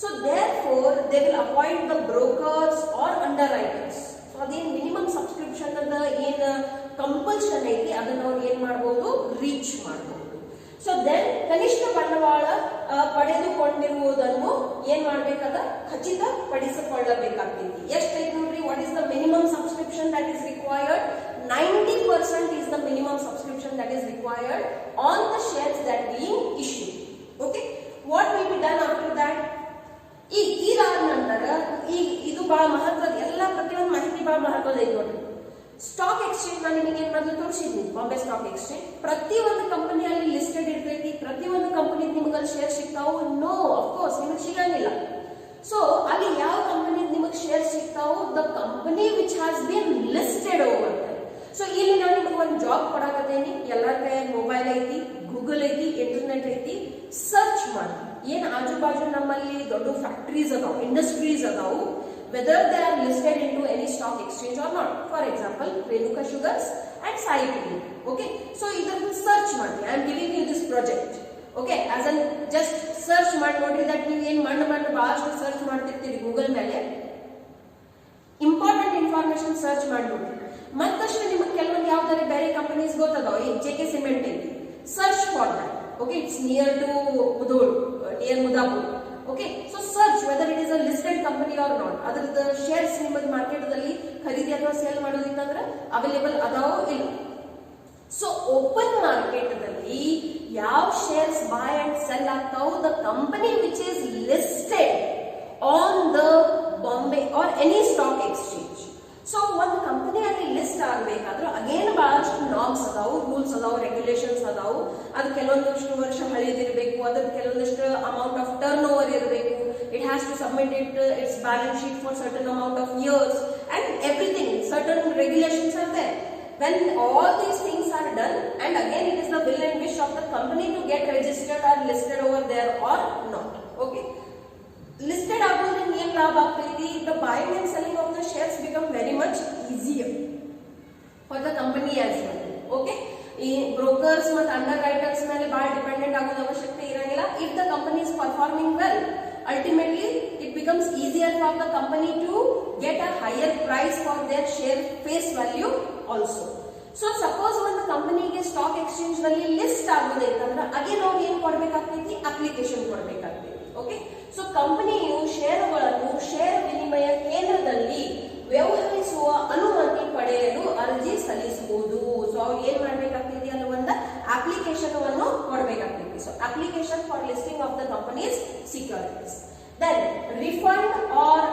So therefore they will appoint the brokers or underwriters. So ಅದೇನ್ ಮಿನಿಮಮ್ ಸಬ್ಸ್ಕ್ರಿಪ್ಷನ್ ಅದ ಏನ್ ಕಂಪಲ್ಷನ್ ಐತಿ ಅದನ್ನ ಅವ್ರು ಏನ್ ಮಾಡಬಹುದು, ರೀಚ್ ಮಾಡಬಹುದು. ಸೊ ದೆನ್ ಕನಿಷ್ಠ ಬಂಡವಾಳ ಪಡೆದುಕೊಂಡಿರುವುದನ್ನು ಏನ್ ಮಾಡ್ಬೇಕದ, ಖಚಿತಪಡಿಸಿಕೊಳ್ಳಬೇಕಾಗ್ತೈತಿ. ಎಷ್ಟೈತಿ ನೋಡ್ರಿ, what is the minimum subscription that is required? 90% is the minimum subscription that is required on the shares that being issued. Okay, what will be done after that? ಇದಾದ ನಂತರ ಇದು ಬಹಳ ಮಹತ್ವದ, ಎಲ್ಲ ಪ್ರತಿಯೊಂದು ಮಾಹಿತಿ ಬಹಳ ಮಹತ್ವದ ಐತಿ ನೋಡ್ರಿ. ಸ್ಟಾಕ್ ಎಕ್ಸ್ಚೇಂಜ್ ನಾನು ನಿಮಗೆ ಏನ್ ಮೊದಲು ತೋರಿಸಿದ್ನಿ, ಬಾಂಬೆ ಸ್ಟಾಕ್ ಎಕ್ಸ್ಚೇಂಜ್. ಪ್ರತಿಯೊಂದು ಕಂಪನಿಯಲ್ಲಿ ಲಿಸ್ಟೆಡ್ ಇರ್ತೈತಿ, ಪ್ರತಿಯೊಂದು ಕಂಪನಿ ನಿಮಗೆ ಶೇರ್ ಸಿಗ್ತಾವು? ನೋ, ಅಫ್ಕೋರ್ಸ್ ನಿಮಗೆ ಸಿಗಂಗಿಲ್ಲ. ಸೊ ಅಲ್ಲಿ ಯಾವ ಕಂಪನಿ ನಿಮಗೆ ಶೇರ್ ಸಿಗ್ತಾವು? The company which has been listed over. So ಇಲ್ಲಿ ನಾನು ನಿಮಗೆ ಒಂದು ಜಾಬ್ ಕೊಡಾಕತ್ತೇನಿ. ಎಲ್ಲರ ಕೈಯಾಗ ಮೊಬೈಲ್ ಐತಿ, ಗೂಗಲ್ ಐತಿ, ಇಂಟರ್ನೆಟ್ ಐತಿ. ಸರ್ಚ್ ಮಾಡಿ, ಏನ್ ಆಜು ಬಾಜು ನಮ್ಮಲ್ಲಿ ದೊಡ್ಡ ಫ್ಯಾಕ್ಟರೀಸ್ ಅದಾವು, ಇಂಡಸ್ಟ್ರೀಸ್ ಅದಾವು, whether they are listed into any stock exchange or not. For example Renuka sugars and Sai Pudi. Okay, so ಇದನ್ನು ಸರ್ಚ್ ಮಾಡಿ. I am giving you this project. Okay, as an just search ಮಾಡಿ ನೋಡ್ರಿ. That ನೀವು ಏನ್ ಮಣ್ಣು ಬಹಳಷ್ಟು search ಮಾಡ್ತಿರ್ತೀರಿ Google ಮೇಲೆ, ಇಂಪಾರ್ಟೆಂಟ್ ಇನ್ಫಾರ್ಮೇಶನ್ ಸರ್ಚ್ ಮಾಡಿ ನೋಡ್ರಿ. ಮತ್ತಷ್ಟು ನಿಮಗೆ ಕೆಲವೊಂದು ಯಾವ್ದಾರೆ ಬೇರೆ ಕಂಪನೀಸ್ ಗೊತ್ತದಾವ, ಈ JK ಸಿಮೆಂಟ್ ಐತಿ, search for that. Okay, it's near to Mudhol, near Mudapur. Okay, so search whether it is a listed company or not. Adrada shares ನಿಮಗೆ ಮಾರ್ಕೆಟ್ ದಲ್ಲಿ ಖರೀದಿ ಅಥವಾ ಸೇಲ್ ಮಾಡೋದಿತ್ತಂದ್ರೆ ಅವೈಲೇಬಲ್ ಅದಾವೋ ಇಲ್ಲ. ಸೊ ಓಪನ್ ಮಾರ್ಕೆಟ್ ದಲ್ಲಿ ಯಾವ shares buy and sell ಆಗ್ತಾವು, the company which is listed on the Bombay or any stock exchange. So ಒಂದು ಕಂಪನಿಯಲ್ಲಿ ಲಿಸ್ಟ್ ಆಗಬೇಕಾದ್ರೆ ಅಗೇನ್ ಬಹಳಷ್ಟು ನಾರ್ಮ್ಸ್ ಅದಾವು, ರೂಲ್ಸ್ ಅದಾವು, ರೆಗ್ಯುಲೇಷನ್ಸ್ ಅದಾವು. ಅದು ಕೆಲವೊಂದಷ್ಟು ವರ್ಷ ಹಳೆಯದಿರಬೇಕು, ಅದ್ರ ಕೆಲವೊಂದಷ್ಟು ಅಮೌಂಟ್ ಆಫ್ ಟರ್ನ್ ಓವರ್ ಇರಬೇಕು. It has to submit its balance sheet for certain amount of years and everything. Certain regulations are there. When all these things are done, and again it is the will and wish of the company to get registered or listed over there or not. Okay, listed ಆಗೋದ್ರಿಂದ ಏನ್ ಲಾಭ ಆಗ್ತೈತಿ? The buying and selling of the shares become very much easier for the company as well. Okay, ಈ brokers ಮತ್ತು under writers ಮೇಲೆ ಬಹಳ dependent ಆಗೋದು ಅವಶ್ಯಕತೆ ಇರಂಗಿಲ್ಲ. If the company is performing well, ultimately it becomes easier for the company to get a higher price for their share face value also. So suppose ಒಂದು ಕಂಪನಿಗೆ stock exchange ನಲ್ಲಿ list ಆಗೋದೈತಂದ್ರೆ again ಅವ್ರು ಏನ್ ಕೊಡ್ಬೇಕಾಗ್ತೈತಿ? Application ಕೊಡ್ಬೇಕಾಗ್ತೈತಿ. Okay, so ಕಂಪನಿಯು ಷೇರುಗಳನ್ನು ಷೇರು ವಿನಿಮಯ ಕೇಂದ್ರದಲ್ಲಿ ವ್ಯವಹರಿಸುವ ಅನುಮತಿ ಪಡೆಯಲು ಅರ್ಜಿ ಸಲ್ಲಿಸಬಹುದು. ಸೊ ಅವ್ರು ಏನ್ ಮಾಡ್ಬೇಕಾಗ್ತೈತಿ? ಅಲ್ಲಿ ಒಂದು ಅಪ್ಲಿಕೇಶನ್ ಅನ್ನು ಕೊಡ್ಬೇಕಾಗ್ತೈತಿ. So application for listing of the companies securities. Then refund or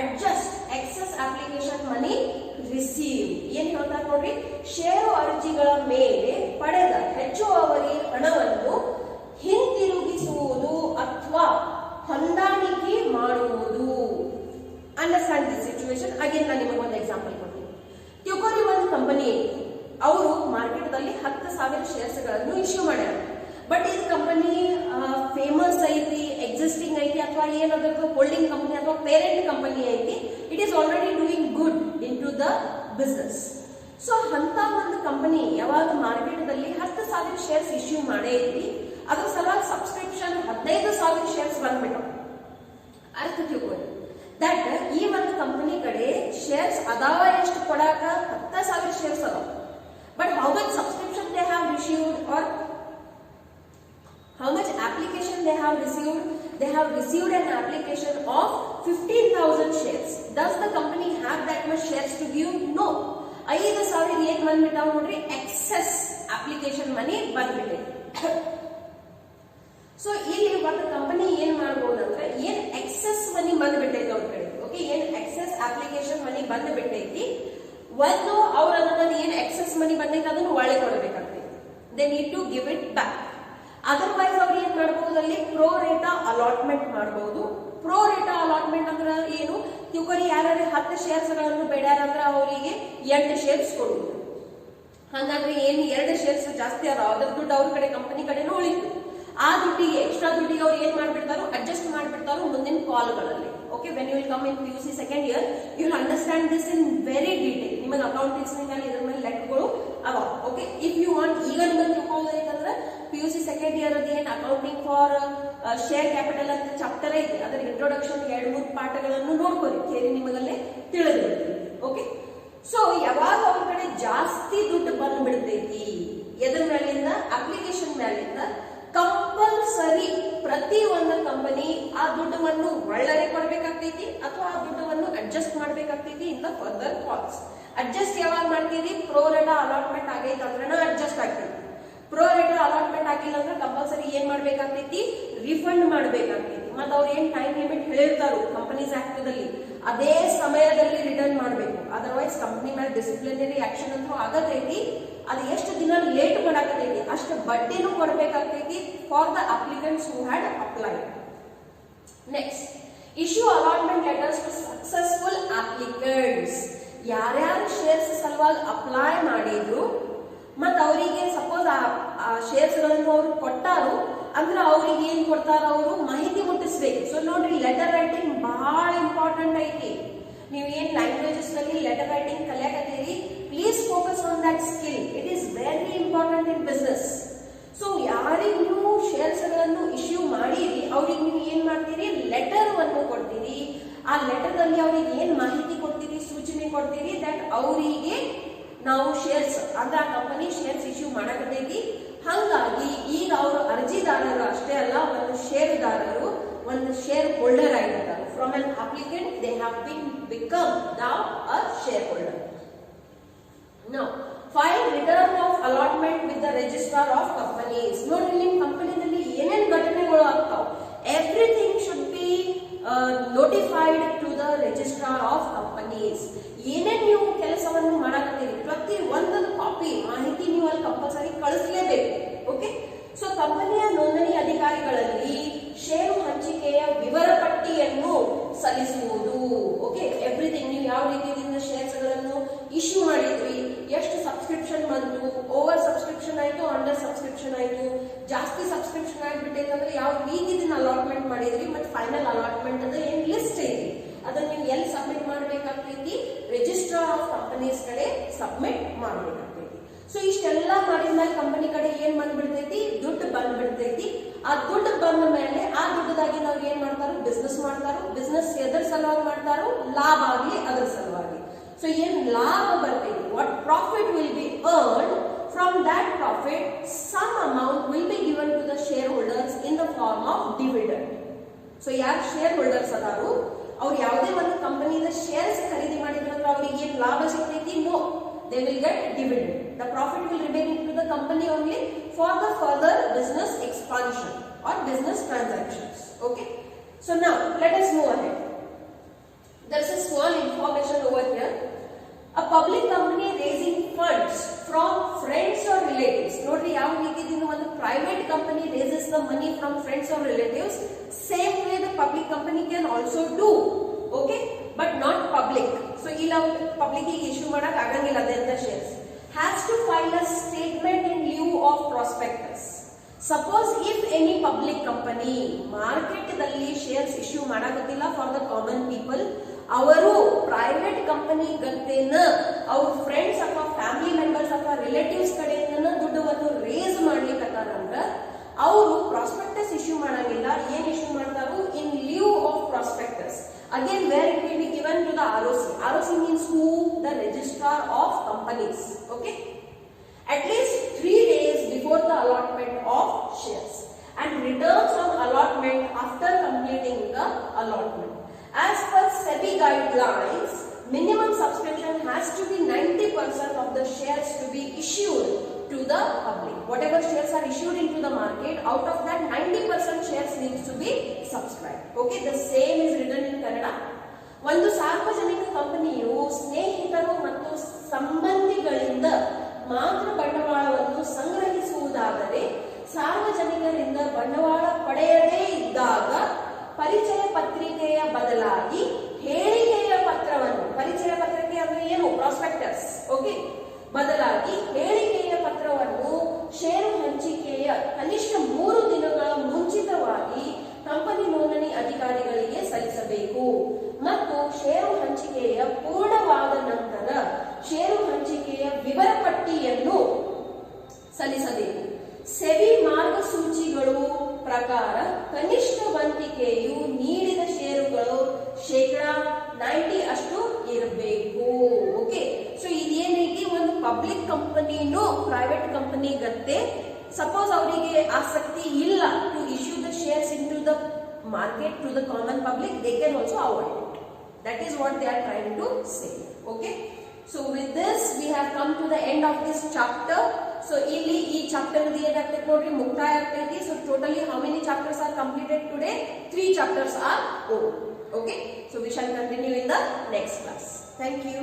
adjust excess application money receive. ಏನ್ ಹೇಳ್ತಾರೆ ನೋಡ್ರಿ, ಷೇರು ಅರ್ಜಿಗಳ ಮೇಲೆ ಪಡೆದ ಹೆಚ್ಚುವರಿ ಹಣವನ್ನು ಹಿಂತಿರುಗಿಸುವುದು ಅಥವಾ ಹೊಂದಾಣಿಕೆ ಮಾಡುವುದು. Understand this situation. ಅಗೇನ್ ನಾನು ನಿಮಗೆ ಒಂದು ಎಕ್ಸಾಂಪಲ್ ಕೊಡ್ತೀನಿ. ತಿಳ್ಕೊರಿ, ಒಂದು ಕಂಪನಿ ಅವರು ಮಾರ್ಕೆಟ್ ದಲ್ಲಿ 10,000 ಶೇರ್ಸ್ ಗಳನ್ನು ಇಶ್ಯೂ ಮಾಡ್ಯಾರ. ಬಟ್ ಇದು ಕಂಪನಿ ಫೇಮಸ್ ಐತಿ, ಎಕ್ಸಿಸ್ಟಿಂಗ್ ಐತಿ, ಅಥವಾ ಏನದಕ್ಕೆ ಹೋಲ್ಡಿಂಗ್ ಕಂಪನಿ ಅಥವಾ ಪೇರೆಂಟ್ ಕಂಪನಿ ಐತಿ. It is already doing good in to the business. So ಅಂತ ಒಂದು ಕಂಪನಿ ಯಾವಾಗ ಮಾರ್ಕೆಟ್ ದಲ್ಲಿ 10,000 ಶೇರ್ಸ್ ಇಶ್ಯೂ ಮಾಡೇ ಐತಿ, ಅದ್ರ ಸಲುವಾಗಿ ಸಬ್ಸ್ಕ್ರಿಪ್ಷನ್ 15,000 ಶೇರ್ಸ್ ಬಂದ್ಬಿಟ್ಟು ಅರ್ಥ ತಿಳ್ಕೊಳ್ಳಿ. ದಟ್ ಈ ಒಂದು ಕಂಪನಿ ಕಡೆ ಶೇರ್ಸ್ ಅದಾವ ಎಷ್ಟು ಕೊಡಾಕ 10,000 ಶೇರ್ಸ್ ಅದಾವ. But how much subscription they have received are how much application they have received? They have received an application of 15,000 shares. Does the company have that much shares to give? No. 5,000 ಏನ್ ಬಂದ್ಬಿಟ್ಟಾವ ನೋಡ್ರಿ, excess application ಮನಿ ಬಂದ್ಬಿಟ್ಟೆ. So ಇಲ್ಲಿ ಒಂದು company ಏನ್ ಮಾಡಬಹುದು ಅಂದ್ರೆ, ಏನ್ excess ಮನಿ ಬಂದ್ಬಿಟ್ಟೈತಿ ಅವ್ರ ಕಡೆ, ಓಕೆ, ಏನ್ ಎಕ್ಸೆಸ್ ಅಪ್ಲಿಕೇಶನ್ ಮನಿ ಬಂದ್ಬಿಟ್ಟೈತಿ, ಒಂದು ಅವ್ರ ಅದನ್ನ ಏನ್ ಎಕ್ಸೆಸ್ ಮನಿ ಬಂದೈತಿ ಅದನ್ನು ಒಳ್ಳೆ ಕೊಡಬೇಕಾಗ್ತೈತಿ. They need to give it back. Otherwise ಅವ್ರು ಏನ್ ಮಾಡಬಹುದು, ಅಲ್ಲಿ ಪ್ರೋ ರೇಟಾ ಅಲಾಟ್ಮೆಂಟ್ ಮಾಡಬಹುದು. ಪ್ರೋ ರೇಟಾ ಅಲಾಟ್ಮೆಂಟ್ ಅಂದ್ರೆ ಏನು, ತಿಳ್ಕೊರಿ, ಯಾರು 10 ಶೇರ್ಸ್ ಗಳನ್ನು ಬೇಡ್ಯಾರಂದ್ರೆ ಅವರಿಗೆ 8 ಶೇರ್ಸ್ ಕೊಡುವುದು. ಹಾಗಾದ್ರೆ ಏನ್ 2 ಶೇರ್ಸ್ ಜಾಸ್ತಿ ಅದಾವ, ಅದ್ರ ದುಡ್ಡು ಅವ್ರ ಕಡೆ ಕಂಪನಿ ಕಡೆನೂ ಉಳಿತು. ಆ ದುಡ್ಡಿಗೆ ಎಕ್ಸ್ಟ್ರಾ ದುಡ್ಡಿಗೆ ಅವ್ರು ಏನ್ ಮಾಡ್ಬಿಡ್ತಾರೋ, ಅಡ್ಜಸ್ಟ್ ಮಾಡ್ಬಿಡ್ತಾರೋ ಮುಂದಿನ ಕಾಲ್ಗಳಲ್ಲಿ. Okay, when you will come in PUC second year you will understand this in very detail. ನಿಮಗೆ ಅಕೌಂಟಿಂಗ್ಸ್ ನಲ್ಲಿ ಇದ್ರ ಮೇಲೆ ಲೆಕ್ಕಗಳು ಅವ. ಓಕೆ, ಇಫ್ ಯು ವಾಂಟ್ ಈಗ ನಿಮಗೆ ತಿಳ್ಕೊಳ್ಳೋದೈತಂದ್ರೆ PUC ಸೆಕೆಂಡ್ ಇಯರ್ ಅದು ಏನ್ ಅಕೌಂಟಿಂಗ್ ಫಾರ್ ಶೇರ್ ಕ್ಯಾಪಿಟಲ್ ಅಂತ ಚಾಪ್ಟರ್ ಐತಿ, ಅದರ ಇಂಟ್ರೊಡಕ್ಷನ್ 2-3 ಪಾಠಗಳನ್ನು ನೋಡ್ಕೊಳ್ಳಿ, ಥಿಯರಿ ನಿಮಗಲ್ಲೇ ತಿಳಿದಿರುತ್ತೆ. ಓಕೆ, ಸೊ ಯಾವಾಗ ಅವ್ರ ಕಡೆ ಜಾಸ್ತಿ ದುಡ್ಡು ಬಂದ್ಬಿಡ್ತೈತಿ, ಎದ್ರ ಮೇಲಿಂದ, ಅಪ್ಲಿಕೇಶನ್ ಮೇಲಿಂದ, ಕಂಪಲ್ಸರಿ ಪ್ರತಿ ಒಂದು ಕಂಪನಿ ಆ ದುಡ್ಡನ್ನು ಒಳ್ಳೆರೆ ಕೊಡ್ಬೇಕಾಗ್ತೈತಿ ಅಥವಾ ಆ ದುಡ್ಡನ್ನು ಅಡ್ಜಸ್ಟ್ ಮಾಡ್ಬೇಕಾಗ್ತೈತಿ in the further calls. Adjust ಯಾವಾಗ ಮಾಡ್ತೀವಿ, ಪ್ರೋ ರೇಟಾ ಅಲಾಟ್ಮೆಂಟ್ ಆಗೈತೆ ಅಂದ್ರೆ ಅಡ್ಜಸ್ಟ್ ಆಗ್ತೈತಿ. ಪ್ರೋ ರೇಟಾ ಅಲಾಟ್ಮೆಂಟ್ ಆಗಿಲ್ಲ ಅಂದ್ರೆ ಕಂಪಲ್ಸರಿ ಏನ್ ಮಾಡ್ಬೇಕಾಗ್ತೈತಿ, ರಿಫಂಡ್ ಮಾಡ್ಬೇಕಾಗ್ತೈತಿ. ಮತ್ತ ಅವ್ರು ಏನ್ ಟೈಮ್ ಲಿಮಿಟ್ ಹೇಳಿರ್ತಾರೋ ಕಂಪನೀಸ್ ಆಕ್ಟ್ ದಲ್ಲಿ ಅದೇ ಸಮಯದಲ್ಲಿ ರಿಟರ್ನ್ ಮಾಡ್ಬೇಕು. ಅದರ್ವೈಸ್ ಕಂಪನಿ ಮೇಲೆ ಡಿಸಿಪ್ಲಿನರಿ ಆಕ್ಷನ್ ಅಂತೂ ಆಗತೈತಿ. ಅದು ಎಷ್ಟು ದಿನ ಲೇಟ್ ಮಾಡಾಕತೈತಿ ಅಷ್ಟು ಬಡ್ಡಿನೂ ಕೊಡ್ಬೇಕಾಗ್ತೈತಿ for the applicants who had applied. Next, issue allotment letters to successful applicants. ಯಾರ್ಯಾರು ಶೇರ್ಸ್ ಸಲುವಾಗಿ ಅಪ್ಲೈ ಮಾಡಿದ್ರು ಮತ್ತ ಅವರಿಗೆ ಸಪೋಸ್ ಆ ಶೇರ್ಸ್ ಗಳನ್ನು ಅವ್ರು ಕೊಟ್ಟಾರು ಅಂದ್ರೆ ಅವ್ರಿಗೆ ಏನ್ ಕೊಡ್ತಾರ, ಅವರು ಮಾಹಿತಿ ಮುಟ್ಟಿಸ್ಬೇಕು. ಸೊ ನೋಡ್ರಿ, ಲೆಟರ್ ರೈಟಿಂಗ್ ಬಹಳ ಇಂಪಾರ್ಟೆಂಟ್ ಐತಿ. ನೀವು ಏನ್ ಲ್ಯಾಂಗ್ವೇಜಸ್ ನಲ್ಲಿ ಲೆಟರ್ ರೈಟಿಂಗ್ ಕಲಿಯಾಕತ್ತೀರಿ, please focus on that skill. It is very important in business. So ಯಾರಿಗೆ ನೀವು ಶೇರ್ಸ್ ಗಳನ್ನು ಇಶ್ಯೂ ಮಾಡಿರಿ ಅವ್ರಿಗೆ ನೀವು ಏನ್ ಮಾಡ್ತೀರಿ, ಲೆಟರ್ ಅನ್ನು ಕೊಡ್ತೀರಿ. ಆ ಲೆಟರ್ ನಲ್ಲಿ ಅವ್ರಿಗೆ ಏನ್ ಮಾಹಿತಿ ಕೊಡ್ತೀರಿ, ಸೂಚನೆ ಕೊಡ್ತೀರಿ, ದಟ್ ಅವರಿಗೆ ನಾವು ಶೇರ್ಸ್ ಅಂದ್ರೆ ಆ ಕಂಪನಿ ಶೇರ್ಸ್ ಇಶ್ಯೂ ಮಾಡಕತ್ತೈತಿ. ಹಂಗಾಗಿ ಈಗ ಅವರು ಅರ್ಜಿದಾರರು ಅಷ್ಟೇ ಅಲ್ಲ, ಒಂದು ಷೇರುದಾರರು, ಒಂದು ಶೇರ್ ಹೋಲ್ಡರ್ ಆಗಿರ್ತಾರೆ. From an applicant they have become now a shareholder. Now file return of allotment with the registrar of companies. ನೋಡ್ರಿ, ನಿಮ್ ಕಂಪನಿನಲ್ಲಿ ಏನೇನ್ ಘಟನೆಗಳು ಆಗ್ತಾವ, everything should be notified to the registrar of companies. ಏನೇನ್ ನೀವು ಕೆಲಸವನ್ನು ಮಾಡಕತ್ತೀರಿ ಪ್ರತಿ ಒಂದೊಂದು ಕಾಪಿ ಮಾಹಿತಿ ನೀವು ಅಲ್ಲಿ ಕಂಪಲ್ಸರಿ ಕಳಿಸಲೇಬೇಕು. ಓಕೆ, ಸೊ ಕಂಪನಿಯ ನೋಂದಣಿ ಅಧಿಕಾರಿಗಳಲ್ಲಿ ಷೇರು ಹಂಚಿಕೆಯ ವಿವರ ಪಟ್ಟಿಯನ್ನು ಸಲ್ಲಿಸುವುದು. ಓಕೆ, ಎವ್ರಿಥಿಂಗ್ ನೀವು ಯಾವ ರೀತಿಯಿಂದ ಶೇರ್ಸ್ ಗಳನ್ನು ಇಶ್ಯೂ ಮಾಡಿದ್ರಿ, ಎಷ್ಟು ಸಬ್ಸ್ಕ್ರಿಪ್ಷನ್ ಬಂತು, ಓವರ್ ಸಬ್ಸ್ಕ್ರಿಪ್ಷನ್ ಆಯ್ತು, ಅಂಡರ್ ಸಬ್ಸ್ಕ್ರಿಪ್ಷನ್ ಆಯ್ತು, ಜಾಸ್ತಿ ಸಬ್ಸ್ಕ್ರಿಪ್ಷನ್ ಆಗಿಬಿಟ್ಟೈತೆ ಅಂದ್ರೆ ಯಾವ ರೀತಿ ಅಲಾಟ್ಮೆಂಟ್ ಮಾಡಿದ್ರಿ, ಮತ್ತೆ ಫೈನಲ್ ಅಲಾಟ್ಮೆಂಟ್ ಅದ ಏನ್ ಲಿಸ್ಟ್ ಐತಿ ಅದನ್ನ ನೀವು ಎಲ್ಲಿ ಸಬ್ಮಿಟ್ ಮಾಡಬೇಕಾಗ್ತೈತಿ, ರಿಜಿಸ್ಟ್ರಾರ್ ಆಫ್ ಕಂಪನೀಸ್ ಕಡೆ ಸಬ್ಮಿಟ್ ಮಾಡಬೇಕಾಗ್ತೈತಿ. ಸೊ ಇಷ್ಟೆಲ್ಲ ಮಾಡಿದ್ಮೇಲೆ ಕಂಪನಿ ಕಡೆ ಏನ್ ಬಂದ್ಬಿಡ್ತೈತಿ, ದುಡ್ಡು ಬಂದ್ಬಿಡ್ತೈತಿ. ಆ ದುಡ್ಡು ಬಂದ ಮೇಲೆ ಆ ದುಡ್ಡದಾಗಿ ನಾವು ಏನ್ ಮಾಡ್ತಾರೋ, ಬಿಸ್ನೆಸ್ ಮಾಡ್ತಾರೋ. ಬಿಸ್ನೆಸ್ ಎದ್ರ ಸಲುವಾಗಿ ಮಾಡ್ತಾರೋ, ಲಾಭ ಆಗ್ಲಿ ಅದ್ರ ಸಲುವಾಗಿ. ಸೊ ಏನ್ ಲಾಭ ಬರ್ತೈತಿ, what profit will be earned, from that profit some amount will be given to the shareholders in the form of dividend. So ಯಾರು ಶೇರ್ ಹೋಲ್ಡರ್ಸ್ ಅದಾರು ಅವ್ರು ಯಾವುದೇ ಒಂದು ಕಂಪನಿಯಿಂದ ಶೇರ್ಸ್ ಖರೀದಿ ಮಾಡಿದ್ರೆ ಅವರಿಗೆ ಏನ್ ಲಾಭ ಸಿಗ್ತೈತಿ, no, they will get dividend. The profit will remain into the company only for the further business expansion or business transactions. Okay, so now let us move ahead. There is a small information over here. A public company raising funds from friends or relatives. Nodri yav reetidinda ಒಂದು private company raises the money from friends or relatives, same way the public company can also do. Okay, but not public. So illa public ಗೆ issue ಮಾಡಕ ಆಗಂಗಿಲ್ಲ ಅದೆಂತ shares. Has to file a statement in lieu of prospectus. Suppose if any public company market ದಲ್ಲಿ shares issue ಮಾಡಕತ್ತಿಲ್ಲ for the common people, ಅವರು private company ಗಂಟೆನ ಅವ್ರ friends ಅಥವಾ family members ಅಥವಾ relatives ಕಡೆಯಿಂದ ದುಡ್ಡನ್ನು ರೇಸ್ ಮಾಡ್ಲಿಕ್ಕಂದ್ರ ಅವರು ಪ್ರಾಸ್ಪೆಕ್ಟಸ್ ಇಶ್ಯೂ ಮಾಡಂಗಿಲ್ಲ. ಏನ್ ಇಶ್ಯೂ ಮಾಡ್ತಾರು, in lieu of prospectus. Again where the ROC. ROC means who? The registrar of companies. Okay. At least 3 days before the allotment of shares, and returns on allotment after completing the allotment. As per SEBI guidelines, minimum subscription has to be 90% of the shares to be issued to the public. Whatever shares are issued into the market, out of that 90% shares needs to be subscribed. Okay, the same is written in Kannada. ಒಂದು ಸಾರ್ವಜನಿಕ ಕಂಪನಿಯು ಸ್ನೇಹಿತರು ಮತ್ತು ಸಂಬಂಧಿಗಳಿಂದ ಮಾತ್ರ ಬಂಡವಾಳವನ್ನು ಸಂಗ್ರಹಿಸುವುದಾದರೆ, ಸಾರ್ವಜನಿಕರಿಂದ ಬಂಡವಾಳ ಪಡೆಯದೇ ಇದ್ದಾಗ ಪರಿಚಯ ಪತ್ರಿಕೆಯ ಬದಲಾಗಿ ಹೇಳಿಕೆಯ ಪತ್ರವನ್ನು, ಪರಿಚಯ ಪತ್ರಿಕೆ ಅಂದ್ರೆ ಏನು? ಪ್ರಾಸ್ಪೆಕ್ಟಸ್. ಓಕೆ, ಬದಲಾಗಿ ಹೇಳಿಕೆಯ ಪತ್ರವನ್ನು ಷೇರು ಹಂಚಿಕೆಯ ಕನಿಷ್ಠ 3 ದಿನಗಳ ಮುಂಚಿತವಾಗಿ ಕಂಪನಿ ನೋಂದಣಿ ಅಧಿಕಾರಿಗಳಿಗೆ ಸಲ್ಲಿಸಬೇಕು ಮತ್ತು ಷೇರು ಹಂಚಿಕೆಯ ಪೂರ್ಣವಾದ ನಂತರ ಷೇರು ಹಂಚಿಕೆಯ ವಿವರ ಪಟ್ಟಿಯನ್ನು ಸಲ್ಲಿಸಬೇಕು. ಸೆಬಿ ಮಾರ್ಗಸೂಚಿಗಳು ಪ್ರಕಾರ ಕನಿಷ್ಠ ವಂತಿಕೆಯು ನೀಡಿದ ಷೇರುಗಳು 90% ಅಷ್ಟು ಇರಬೇಕು. ಓಕೆ, ಸೊ ಇದೇನೈತಿ, ಒಂದು ಪಬ್ಲಿಕ್ ಕಂಪನಿನೂ ಪ್ರೈವೇಟ್ ಕಂಪನಿ ಗತ್ತೆ ಸಪೋಸ್ ಅವರಿಗೆ ಆಸಕ್ತಿ ಇಲ್ಲ to issue the shares in to the market to the common public, they can also avoid it. That is what they are trying to say. Okay, so with this we have come to the end of this chapter. So ಇಲ್ಲಿ ಈ chapter ಏನಾಗ್ತೈತೆ ನೋಡ್ರಿ, ಮುಕ್ತಾಯ ಆಗ್ತೈತಿ. So totally how many chapters are completed today? 3 chapters are over. Okay, so we shall continue in the next class. Thank you.